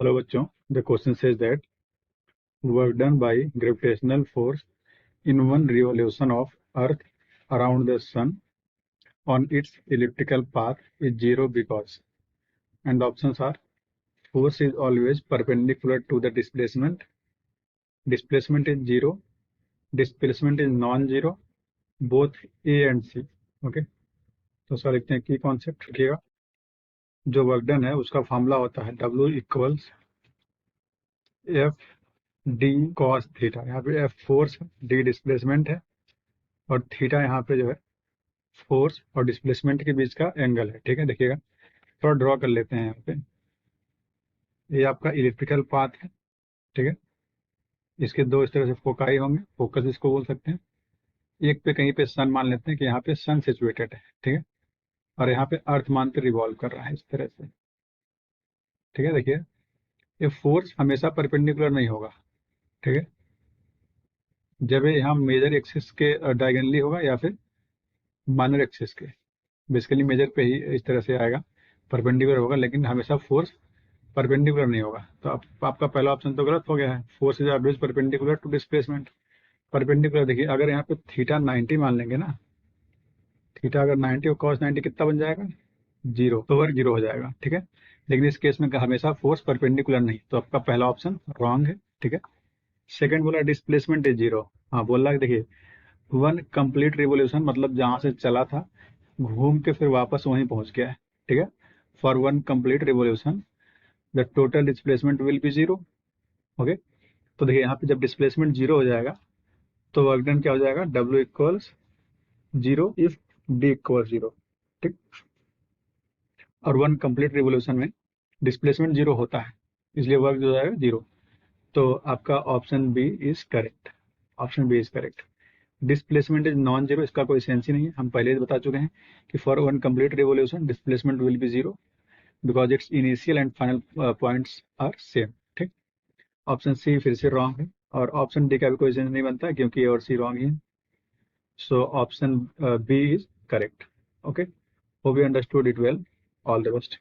Hello बच्चों, the question says that work done by gravitational force in one revolution of earth around the sun on its elliptical path is zero because, and the options are: force is always perpendicular to the displacement, displacement is zero, displacement is non-zero, both A and C. Okay, तो sir लिखते हैं की concept रखिएगा। जो work done है उसका formula होता है W equals F D cos theta. यहाँ पे एफ फोर्स है, डी डिस्प्लेसमेंट है और थीटा यहाँ पे जो है फोर्स और डिस्प्लेसमेंट के बीच का एंगल है। ठीक है, देखिएगा थोड़ा ड्रॉ कर लेते हैं। यहाँ पे ये आपका इलेक्ट्रिकल पाथ है। ठीक है, इसके दो इस तरह से फोकाई होंगे, फोकस इसको बोल सकते हैं। एक पे कहीं पे सन मान लेते हैं कि यहाँ पे सन सिचुएटेड है। ठीक है, और यहाँ पे अर्थ मान पे रिवॉल्व कर रहा है इस तरह से। ठीक है, देखिए ये फोर्स हमेशा परपेंडिकुलर नहीं होगा। ठीक है, जब ये यहाँ मेजर एक्सिस के डायगोनली होगा या फिर माइनर एक्सिस के, बेसिकली मेजर पे ही इस तरह से आएगा, परपेंडिकुलर होगा, लेकिन हमेशा फोर्स परपेंडिकुलर नहीं होगा। तो आपका पहला ऑप्शन तो गलत हो गया है। Force is always perpendicular to displacement. Perpendicular देखिए, अगर यहाँ पे थीटा 90 मान लेंगे ना, थीटा अगर 90 और कॉस 90 कितना बन जाएगा? जीरो, तो वर्ग जीरो हो जाएगा। ठीक है, लेकिन इस केस में हमेशा फोर्स परपेंडिकुलर नहीं, तो आपका पहला ऑप्शन रॉन्ग है। ठीक है, सेकंड बोला डिस्प्लेसमेंट इज जीरो। हाँ, बोल रहा है देखिए वन कंप्लीट रिवोल्यूशन, मतलब जहां से चला था घूम के फिर वापस वहीं पहुंच गया है। ठीक है, for one complete revolution the total displacement will be zero. Okay, तो देखिए यहाँ पे जब डिस्प्लेसमेंट जीरो हो जाएगा तो वर्क डन क्या हो जाएगा? W equals zero if D equal zero. ठीक, और वन कंप्लीट रिवोल्यूशन में डिस्प्लेसमेंट जीरो होता है, इसलिए वर्क हो जाएगा जीरो। तो आपका option B is correct. Option B is correct. Displacement is non zero, इसका कोई सेंस ही नहीं है। हम पहले बता चुके हैं कि for one complete revolution displacement will be zero because it's initial and final points are same. ठीक, ऑप्शन सी फिर से रॉन्ग है और ऑप्शन डी का भी कोई सेंस नहीं बनता क्योंकि ए और सी रॉन्ग ही है। So option B is correct. Okay, hope you understood it well. All the best.